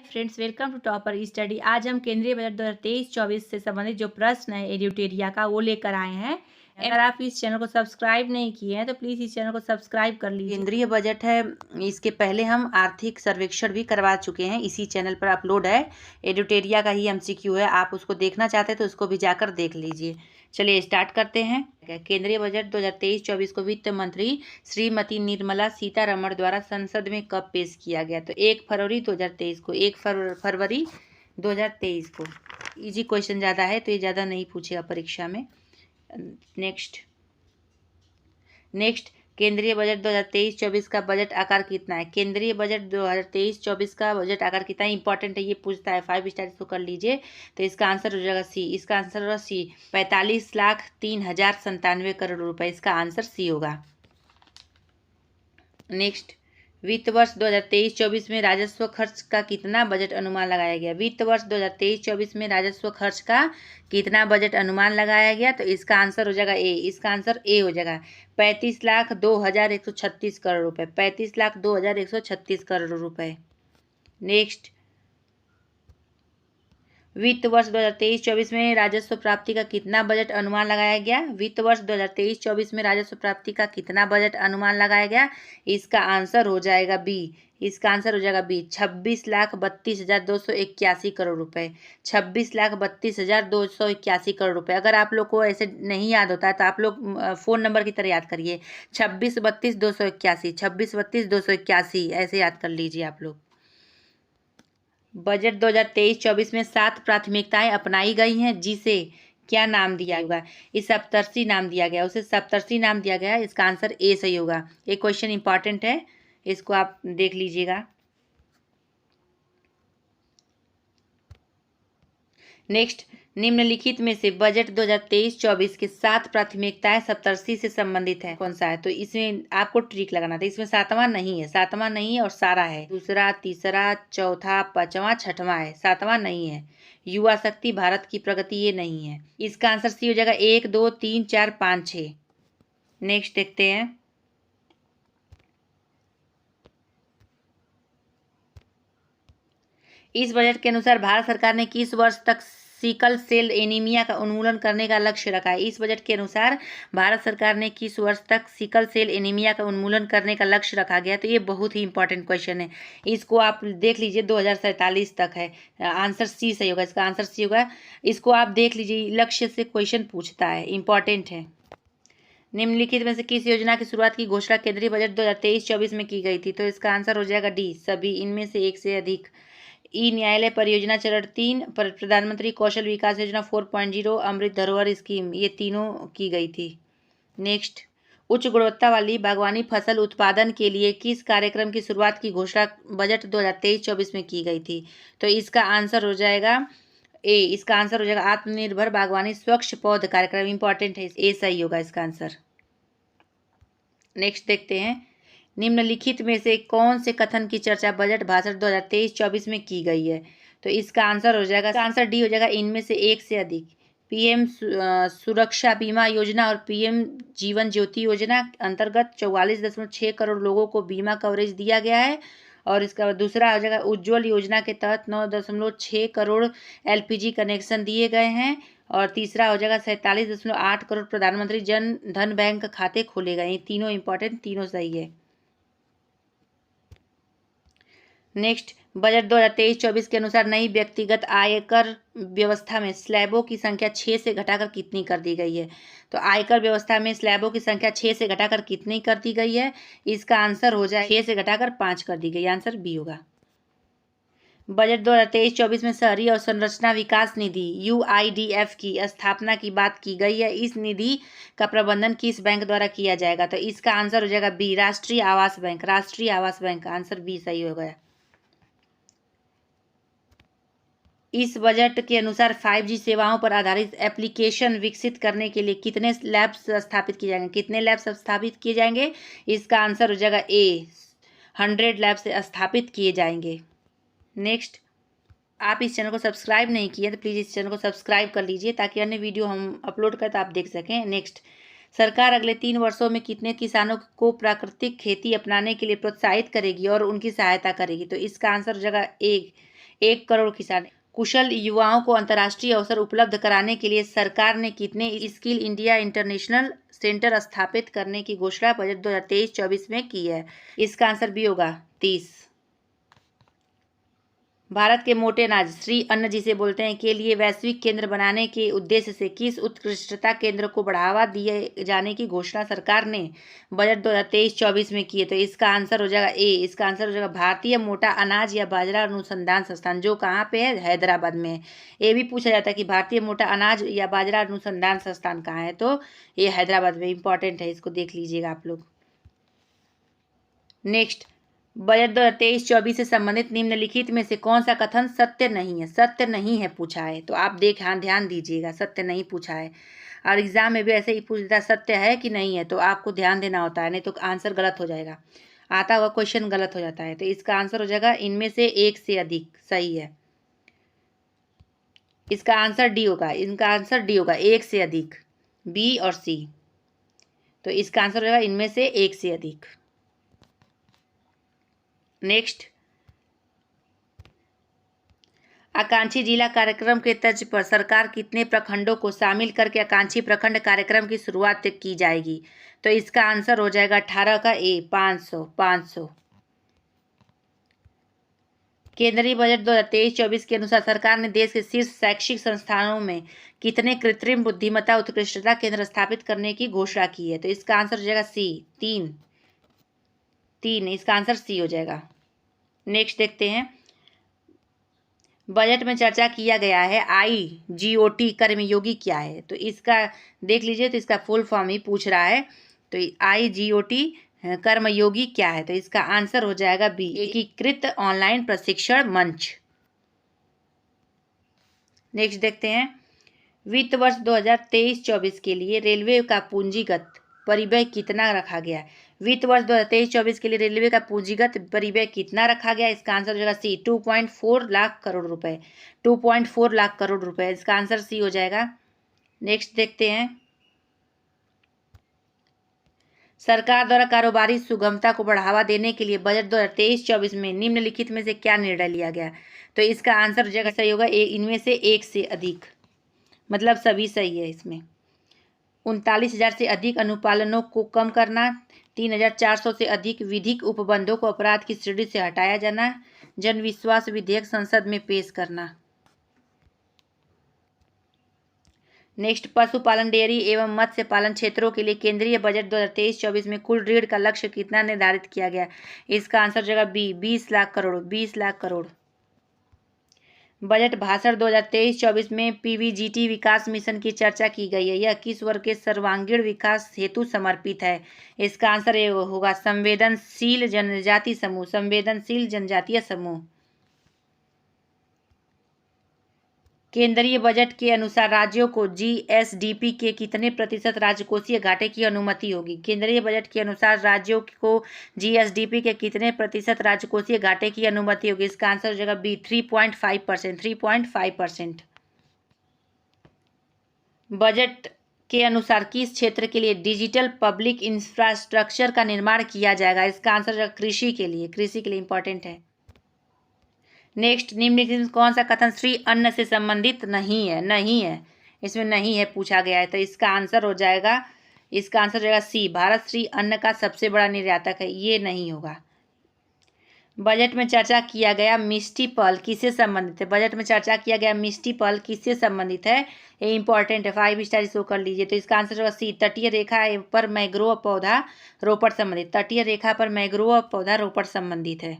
Friends, welcome to topper study. आज हम केंद्रीय बजट 2023-24 से संबंधित जो प्रश्न है एड्यूटेरिया का वो लेकर आए हैं। अगर आप इस चैनल को सब्सक्राइब नहीं किए हैं तो प्लीज़ इस चैनल को सब्सक्राइब कर लीजिए। केंद्रीय बजट है, इसके पहले हम आर्थिक सर्वेक्षण भी करवा चुके हैं, इसी चैनल पर अपलोड है। एड्यूटेरिया का ही एमसीक्यू है, आप उसको देखना चाहते हैं तो उसको भी जाकर देख लीजिए। चलिए स्टार्ट करते हैं। केंद्रीय बजट 2023-24 को वित्त मंत्री श्रीमती निर्मला सीतारमण द्वारा संसद में कब पेश किया गया? तो 1 फरवरी 2023 को, 1 फरवरी 2023 को। इजी क्वेश्चन ज़्यादा है तो ये ज़्यादा नहीं पूछेगा परीक्षा में। नेक्स्ट केंद्रीय बजट 2023-24 का बजट आकार कितना है? केंद्रीय बजट 2023-24 का बजट आकार कितना इंपॉर्टेंट है, ये पूछता है। 5 स्टार इसको कर लीजिए। तो इसका आंसर हो जाएगा सी। इसका आंसर होगा सी, 45,03,097 करोड़ रुपए। इसका आंसर सी होगा। नेक्स्ट, वित्त वर्ष 2023-24 में राजस्व खर्च का कितना बजट अनुमान लगाया गया? वित्त वर्ष 2023-24 में राजस्व खर्च का कितना बजट अनुमान लगाया गया? तो इसका आंसर हो जाएगा ए। इसका आंसर ए हो जाएगा 35,02,136 करोड़ रुपए। 35,02,136 करोड़ रुपए। नेक्स्ट, वित्त वर्ष 2023-24 में राजस्व प्राप्ति का कितना बजट अनुमान लगाया गया? वित्त वर्ष 2023-24 में राजस्व प्राप्ति का कितना बजट अनुमान लगाया गया? इसका आंसर हो जाएगा बी। इसका आंसर हो जाएगा बी, 26,32,281 करोड़ रुपए। 26,32,281 करोड़ रुपए। अगर आप लोग को ऐसे नहीं याद होता है तो आप लोग फ़ोन नंबर की तरह याद करिए, 26,32,281, 26,32,281 ऐसे याद कर लीजिए आप लोग। बजट 2023-24 में 7 प्राथमिकताएं अपनाई गई हैं, जिसे क्या नाम दिया होगा? इस सप्तर्षि नाम दिया गया, उसे सप्तर्षि नाम दिया गया। इसका आंसर ए सही होगा। ये क्वेश्चन इंपॉर्टेंट है, इसको आप देख लीजिएगा। नेक्स्ट, निम्नलिखित में से बजट 2023-24 के 7 प्राथमिकताएं सप्तर्षि से संबंधित है, कौन सा है? तो इसमें आपको ट्रिक लगाना था। इसमें सातवां नहीं है, सातवां नहीं है और सारा है। दूसरा, तीसरा, चौथा, पांचवा, छठवां है, सातवां नहीं है। युवा शक्ति, भारत की प्रगति, ये नहीं है। इसका आंसर सी हो जाएगा। 1, 2, 3, 4, 5, 6। नेक्स्ट देखते हैं। इस बजट के अनुसार भारत सरकार ने किस वर्ष तक सिकल सेल एनीमिया का उन्मूलन करने का लक्ष्य रखा है? इस बजट के अनुसार भारत सरकार ने किस वर्ष तक सिकल सेल एनीमिया का उन्मूलन करने का लक्ष्य रखा गया? तो ये बहुत ही इंपॉर्टेंट क्वेश्चन है, इसको आप देख लीजिए। 2047 तक है। आंसर सी सही होगा। इसका आंसर सी होगा। इसको आप देख लीजिए, लक्ष्य से क्वेश्चन पूछता है, इंपॉर्टेंट है। निम्नलिखित में से किस योजना की शुरुआत की घोषणा केंद्रीय बजट 2023-24 में की गई थी? तो इसका आंसर हो जाएगा डी, सभी। इनमें से एक से अधिक। ई न्यायालय परियोजना चरण 3, प्रधानमंत्री कौशल विकास योजना 4.0, अमृत धरोहर स्कीम, ये तीनों की गई थी। नेक्स्ट, उच्च गुणवत्ता वाली बागवानी फसल उत्पादन के लिए किस कार्यक्रम की शुरुआत की घोषणा बजट 2023-24 में की गई थी? तो इसका आंसर हो जाएगा ए। इसका आंसर हो जाएगा आत्मनिर्भर बागवानी स्वच्छ पौध कार्यक्रम। इंपॉर्टेंट है, ए सही होगा इसका आंसर। नेक्स्ट देखते हैं, निम्नलिखित में से कौन से कथन की चर्चा बजट भाषण 2023-24 में की गई है? तो इसका आंसर हो जाएगा, इसका आंसर डी हो जाएगा, इनमें से एक से अधिक। पीएम सुरक्षा बीमा योजना और पीएम जीवन ज्योति योजना अंतर्गत 44.6 करोड़ लोगों को बीमा कवरेज दिया गया है। और इसका दूसरा हो जाएगा, उज्ज्वल योजना के तहत 9.6 करोड़ एलपीजी कनेक्शन दिए गए हैं। और तीसरा हो जाएगा 47.8 करोड़ प्रधानमंत्री जन धन बैंक खाते खोले गए। ये तीनों इंपॉर्टेंट, तीनों सही है। नेक्स्ट, बजट 2023-24 के अनुसार नई व्यक्तिगत आयकर व्यवस्था में स्लैबों की संख्या 6 से घटाकर कितनी कर दी गई है? तो आयकर व्यवस्था में स्लैबों की संख्या 6 से घटाकर कितनी कर दी गई है? इसका आंसर हो जाए 6 से घटाकर 5 कर दी गई। आंसर बी होगा। बजट 2023-24 में शहरी अवसंरचना विकास निधि UIDF की स्थापना की बात की गई है। इस निधि का प्रबंधन किस बैंक द्वारा किया जाएगा? तो इसका आंसर हो जाएगा बी, राष्ट्रीय आवास बैंक। राष्ट्रीय आवास बैंक, आंसर बी सही हो गया। इस बजट के अनुसार 5G सेवाओं पर आधारित एप्लीकेशन विकसित करने के लिए कितने लैब्स स्थापित किए जाएंगे? कितने लैब्स स्थापित किए जाएंगे? इसका आंसर हो जाएगा ए, 100 लैब्स स्थापित किए जाएंगे। नेक्स्ट, आप इस चैनल को सब्सक्राइब नहीं किए तो प्लीज़ इस चैनल को सब्सक्राइब कर लीजिए ताकि अन्य वीडियो हम अपलोड करें तो आप देख सकें। नेक्स्ट, सरकार अगले 3 वर्षों में कितने किसानों को प्राकृतिक खेती अपनाने के लिए प्रोत्साहित करेगी और उनकी सहायता करेगी? तो इसका आंसर हो जाएगा ए, 1 करोड़ किसान। कुशल युवाओं को अंतर्राष्ट्रीय अवसर उपलब्ध कराने के लिए सरकार ने कितने स्किल इंडिया इंटरनेशनल सेंटर स्थापित करने की घोषणा बजट 2023-24 में की है? इसका आंसर बी होगा 30। भारत के मोटे अनाज श्री अन्न जिसे बोलते हैं के लिए वैश्विक केंद्र बनाने के उद्देश्य से किस उत्कृष्टता केंद्र को बढ़ावा दिए जाने की घोषणा सरकार ने बजट 2023-24 में की है? तो इसका आंसर हो जाएगा ए। इसका आंसर हो जाएगा भारतीय मोटा अनाज या बाजरा अनुसंधान संस्थान, जो कहाँ पे है? हैदराबाद में। ये भी पूछा जाता है कि भारतीय मोटा अनाज या बाजरा अनुसंधान संस्थान कहाँ है, तो ये हैदराबाद में। इंपॉर्टेंट है, इसको देख लीजिएगा आप लोग। नेक्स्ट, बजट 2023-24 से संबंधित निम्नलिखित में से कौन सा कथन सत्य नहीं है? सत्य नहीं है पूछा है, तो आप ध्यान दीजिएगा, सत्य नहीं पूछा है। और एग्जाम में भी ऐसे ही पूछता है सत्य है कि नहीं है, तो आपको ध्यान देना होता है, नहीं तो आंसर गलत हो जाएगा, आता हुआ क्वेश्चन गलत हो जाता है। तो इसका आंसर हो जाएगा इनमें से एक से अधिक। सही है, इसका आंसर डी होगा। इनका आंसर डी होगा, एक से अधिक, बी और सी। तो इसका आंसर हो जाएगा इनमें से एक से अधिक। नेक्स्ट, आकांक्षी जिला कार्यक्रम के तर्ज पर सरकार कितने प्रखंडों को शामिल करके आकांक्षी प्रखंड कार्यक्रम की शुरुआत की जाएगी? तो इसका आंसर हो जाएगा 18 का ए, 500। केंद्रीय बजट 2023-24 के अनुसार सरकार ने देश के शीर्ष शैक्षिक संस्थानों में कितने कृत्रिम बुद्धिमत्ता उत्कृष्टता केंद्र स्थापित करने की घोषणा की है? तो इसका आंसर हो जाएगा सी, 3। इसका आंसर सी हो जाएगा। नेक्स्ट देखते हैं, बजट में चर्चा किया गया है IGOT कर्मयोगी क्या है? तो इसका देख लीजिए, तो इसका फुल फॉर्म ही पूछ रहा है। तो IGOT कर्मयोगी क्या है? तो इसका आंसर हो जाएगा बी, एकीकृत ऑनलाइन प्रशिक्षण मंच। नेक्स्ट देखते हैं, वित्त वर्ष 2023-24 के लिए रेलवे का पूंजीगत परिव्यय कितना रखा गया? वित्त वर्ष 2023-24 के लिए रेलवे का पूंजीगत परिव्यय कितना रखा गया? इसका आंसर हो जाएगा सी, 2.4 लाख करोड़ रुपए। 2.4 लाख करोड़ रुपए, इसका आंसर सी हो जाएगा। नेक्स्ट देखते हैं, सरकार द्वारा कारोबारी सुगमता को बढ़ावा देने के लिए बजट 2023-24 में निम्नलिखित में से क्या निर्णय लिया गया? तो इसका आंसर हो जाएगा सही होगा इनमें से एक से अधिक, मतलब सभी सही है इसमें। 39,000 से अधिक अनुपालनों को कम करना, 3,400 से अधिक विधिक उपबंधों को अपराध की श्रेणी से हटाया जाना, जन विश्वास विधेयक संसद में पेश करना। नेक्स्ट, पशुपालन, डेयरी एवं मत्स्य पालन क्षेत्रों के लिए केंद्रीय बजट 2023-24 में कुल ऋण का लक्ष्य कितना निर्धारित किया गया? इसका आंसर हो जाएगा बी, 20 लाख करोड़। 20 लाख करोड़। बजट भाषण 2023-24 में PVGT विकास मिशन की चर्चा की गई है। यह किस वर्ग के सर्वांगीण विकास हेतु समर्पित है? इसका आंसर ये होगा संवेदनशील जनजाति समूह। संवेदनशील जनजातीय समूह। केंद्रीय बजट के अनुसार राज्यों को GSDP के कितने प्रतिशत राजकोषीय घाटे की अनुमति होगी? केंद्रीय बजट के अनुसार राज्यों को GSDP के कितने प्रतिशत राजकोषीय घाटे की अनुमति होगी? इसका आंसर हो जाएगा बी, 3.5%। 3.5%। बजट के अनुसार किस क्षेत्र के लिए डिजिटल पब्लिक इंफ्रास्ट्रक्चर का निर्माण किया जाएगा? इसका आंसर हो जाएगा कृषि के लिए। कृषि के लिए इंपॉर्टेंट है। नेक्स्ट, निम्नलिखित में कौन सा कथन श्री अन्न से संबंधित नहीं है? नहीं है, इसमें नहीं है पूछा गया है, तो इसका आंसर हो जाएगा सी, भारत श्री अन्न का सबसे बड़ा निर्यातक है। ये नहीं होगा। बजट में चर्चा किया गया मिष्टी पहल किससे संबंधित है? बजट में चर्चा किया गया मिष्टी पहल किससे संबंधित है? ये इंपॉर्टेंट है, 5 स्टार इसको कर लीजिए। तो इसका आंसर होगा सी, तटीय रेखा पर मैंग्रोव पौधा रोपण संबंधित। तटीय रेखा पर मैंग्रोव पौधा रोपण संबंधित है।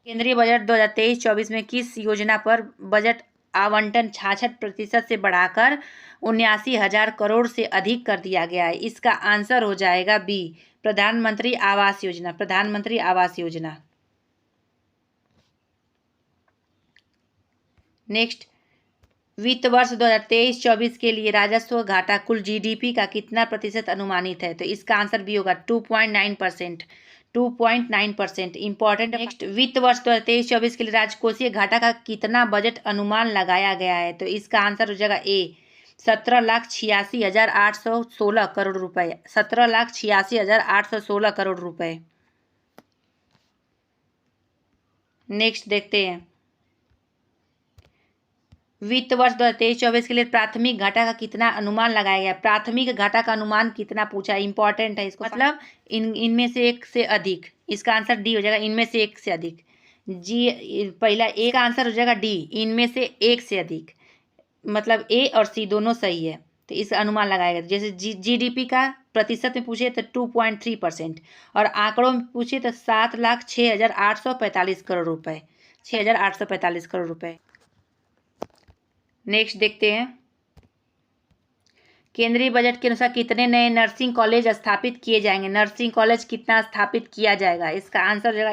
केंद्रीय बजट 2023-24 में किस योजना पर बजट आवंटन 66% से बढ़ाकर 79,000 करोड़ से अधिक कर दिया गया है? इसका आंसर हो जाएगा बी, प्रधानमंत्री आवास योजना। प्रधानमंत्री आवास योजना। नेक्स्ट, वित्त वर्ष 2023-24 के लिए राजस्व घाटा कुल GDP का कितना प्रतिशत अनुमानित है? तो इसका आंसर बी होगा 2.9%। 2.9%। इंपॉर्टेंट। नेक्स्ट, वित्त वर्ष 2023-24 के लिए राजकोषीय घाटा का कितना बजट अनुमान लगाया गया है? तो इसका आंसर हो जाएगा ए, 17,86,816 करोड़ रुपए। 17,86,816 करोड़ रुपए। नेक्स्ट देखते हैं, वित्त वर्ष 2023-24 के लिए प्राथमिक घाटा का कितना अनुमान लगाया गया? प्राथमिक घाटा का अनुमान कितना पूछा है, इंपॉर्टेंट है इसको, मतलब इनमें से एक से अधिक। इसका आंसर डी हो जाएगा, इनमें से एक से अधिक। पहला ए का आंसर हो जाएगा डी, इनमें से एक से अधिक, मतलब ए और सी दोनों सही है, तो इस अनुमान लगाएगा। जैसे जीडीपी का प्रतिशत में पूछे तो 2.3%, और आंकड़ों में पूछे तो 7,06,845 करोड़ रुपए, 6,845 करोड़ रुपए। नेक्स्ट देखते हैं, केंद्रीय बजट के अनुसार कितने नए नर्सिंग कॉलेज स्थापित किए जाएंगे? नर्सिंग कॉलेज कितना स्थापित किया जाएगा? इसका आंसर हो जाएगा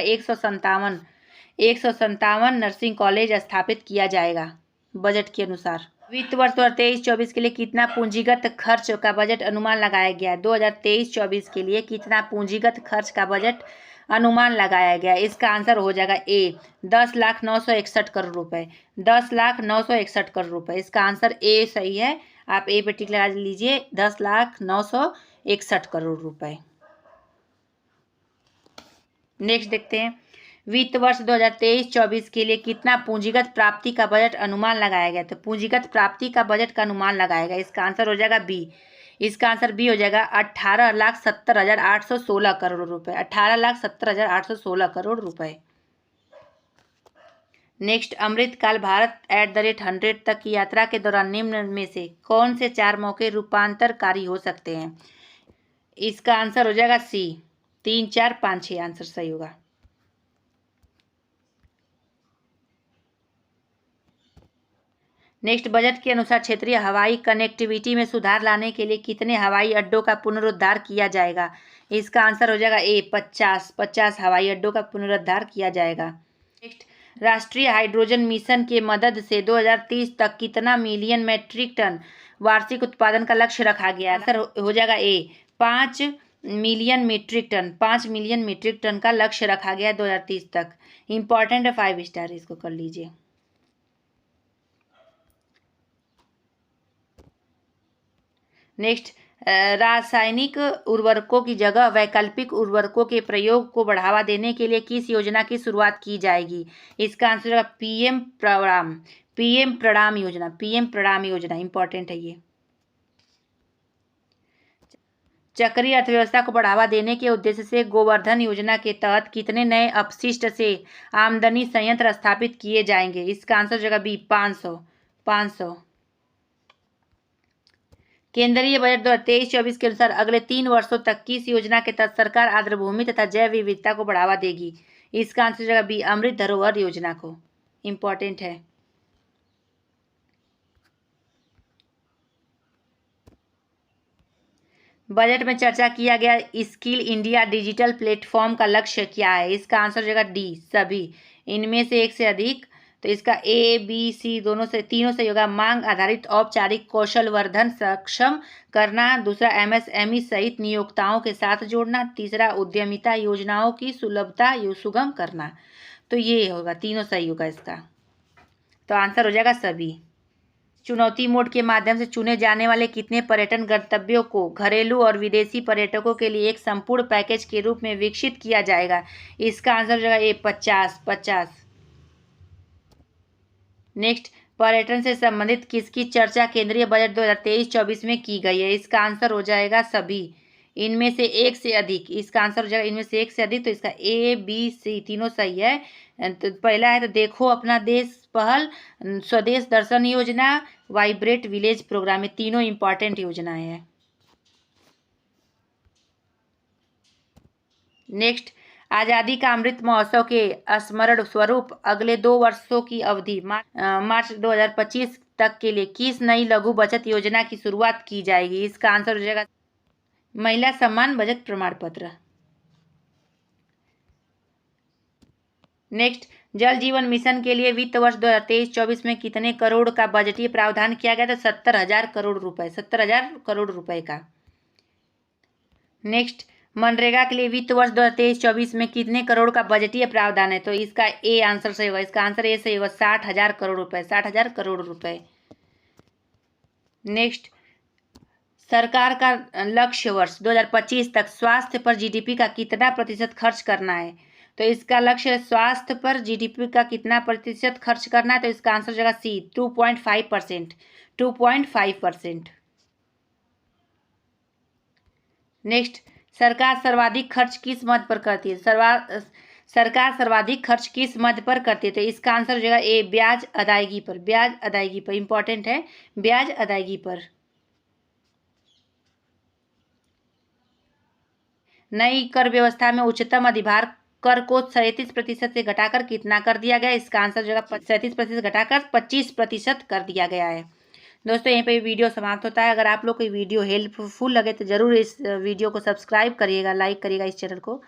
157 नर्सिंग कॉलेज स्थापित किया जाएगा बजट के अनुसार। वित्त वर्ष 2023-24 के लिए कितना पूंजीगत खर्च का बजट अनुमान लगाया गया है? 2023-24 के लिए कितना पूंजीगत खर्च का बजट अनुमान लगाया गया? इसका आंसर हो जाएगा ए, 10,0961 करोड़ रुपए, 10,0961 करोड़ रुपए। इसका आंसर ए सही है, आप ए पे टिक लगा लीजिए, 10,0961 करोड़ रुपए। नेक्स्ट देखते हैं, वित्त वर्ष 2023-24 के लिए कितना पूंजीगत प्राप्ति का बजट अनुमान लगाया गया? तो पूंजीगत प्राप्ति का बजट का अनुमान लगाया गया, इसका आंसर हो जाएगा बी। इसका आंसर बी हो जाएगा 18,70,816 करोड़ रुपए, 18,70,816 करोड़ रुपए। नेक्स्ट, अमृतकाल भारत @100 तक की यात्रा के दौरान निम्न में से कौन से 4 मौके रूपांतरकारी हो सकते हैं? इसका आंसर हो जाएगा सी, 3, 4, 5, 6 आंसर सही होगा। नेक्स्ट, बजट के अनुसार क्षेत्रीय हवाई कनेक्टिविटी में सुधार लाने के लिए कितने हवाई अड्डों का पुनरुद्धार किया जाएगा? इसका आंसर हो जाएगा ए, 50 हवाई अड्डों का पुनरुद्धार किया जाएगा। नेक्स्ट, राष्ट्रीय हाइड्रोजन मिशन के मदद से 2030 तक कितना मिलियन मीट्रिक टन वार्षिक उत्पादन का लक्ष्य रखा गया? आंसर हो जाएगा A, 5 million metric ton, 5 million metric ton का लक्ष्य रखा गया 2030 तक। इंपॉर्टेंट है, 5 स्टार, इसको कर लीजिए। नेक्स्ट, रासायनिक उर्वरकों की जगह वैकल्पिक उर्वरकों के प्रयोग को बढ़ावा देने के लिए किस योजना की शुरुआत की जाएगी? इसका आंसर है पीएम प्रणाम योजना, पीएम प्रणाम योजना, इंपॉर्टेंट है ये। चक्रीय अर्थव्यवस्था को बढ़ावा देने के उद्देश्य से गोवर्धन योजना के तहत कितने नए अपशिष्ट से आमदनी संयंत्र स्थापित किए जाएंगे? इसका आंसर हो जाएगा बी, 500। केंद्रीय बजट 2023-24 के अनुसार अगले 3 वर्षों तक किस योजना के तहत सरकार आर्द्रभूमि तथा जैव विविधता को बढ़ावा देगी? इसका आंसर हो जाएगा बी, अमृत धरोहर योजना को, इंपॉर्टेंट है। बजट में चर्चा किया गया स्किल इंडिया डिजिटल प्लेटफॉर्म का लक्ष्य क्या है? इसका आंसर हो जाएगा डी, सभी, इनमें से एक से अधिक। तो इसका ए, बी, सी तीनों से होगा। मांग आधारित औपचारिक कौशल वर्धन सक्षम करना, दूसरा एमएसएमई सहित नियोक्ताओं के साथ जोड़ना, तीसरा उद्यमिता योजनाओं की सुलभता सुगम करना। तो ये होगा, तीनों सही होगा इसका, तो आंसर हो जाएगा सभी। चुनौती मोड के माध्यम से चुने जाने वाले कितने पर्यटन गंतव्यों को घरेलू और विदेशी पर्यटकों के लिए एक संपूर्ण पैकेज के रूप में विकसित किया जाएगा? इसका आंसर हो जाएगा ए, 50। नेक्स्ट, पर्यटन से संबंधित किसकी चर्चा केंद्रीय बजट 2023-24 में की गई है? इसका आंसर हो जाएगा सभी, इनमें से एक से अधिक। इसका आंसर हो जाएगा इनमें से एक से अधिक, तो इसका ए, बी, सी तीनों सही है। तो पहला है तो देखो अपना देश पहल, स्वदेश दर्शन योजना, वाइब्रेट विलेज प्रोग्राम, ये तीनों इंपॉर्टेंट योजनाएं हैं। नेक्स्ट, आज़ादी का अमृत महोत्सव के स्मरण स्वरूप अगले 2 वर्षों की अवधि मार्च 2025 तक के लिए किस नई लघु बचत योजना की शुरुआत की जाएगी? इसका आंसर हो जाएगा महिला सम्मान बचत प्रमाण पत्र। नेक्स्ट, जल जीवन मिशन के लिए वित्त वर्ष 2023-24 में कितने करोड़ का बजटीय प्रावधान किया गया था? 70,000 करोड़ रुपए, 70,000 करोड़ रुपए का। नेक्स्ट, मनरेगा के लिए वित्त वर्ष 2023-24 में कितने करोड़ का बजटीय प्रावधान है? तो इसका ए आंसर सही होगा, इसका आंसर ए सही होगा, 60,000 करोड़ रुपए, 60,000 करोड़ रुपए। नेक्स्ट, सरकार का लक्ष्य वर्ष 2025 तक स्वास्थ्य पर जीडीपी का कितना प्रतिशत खर्च करना है? तो इसका लक्ष्य है स्वास्थ्य पर जीडीपी का कितना प्रतिशत खर्च करना है, तो इसका आंसर हो जाएगा सी 2.5%। 2.5%। नेक्स्ट, सरकार सर्वाधिक खर्च किस मद पर करती है? सरकार सर्वाधिक खर्च किस मद पर करती है? तो इसका आंसर हो जाएगा ए ब्याज अदायगी पर। ब्याज अदायगी पर, इंपॉर्टेंट है, ब्याज अदायगी पर। नई कर व्यवस्था में उच्चतम अधिभार कर को 37% से घटाकर कितना कर दिया गया? इसका आंसर जो है 37% घटाकर 25% कर दिया गया है। दोस्तों यहीं पे वीडियो समाप्त होता है। अगर आप लोग को वीडियो हेल्पफुल लगे तो ज़रूर इस वीडियो को सब्सक्राइब करिएगा, लाइक करिएगा इस चैनल को।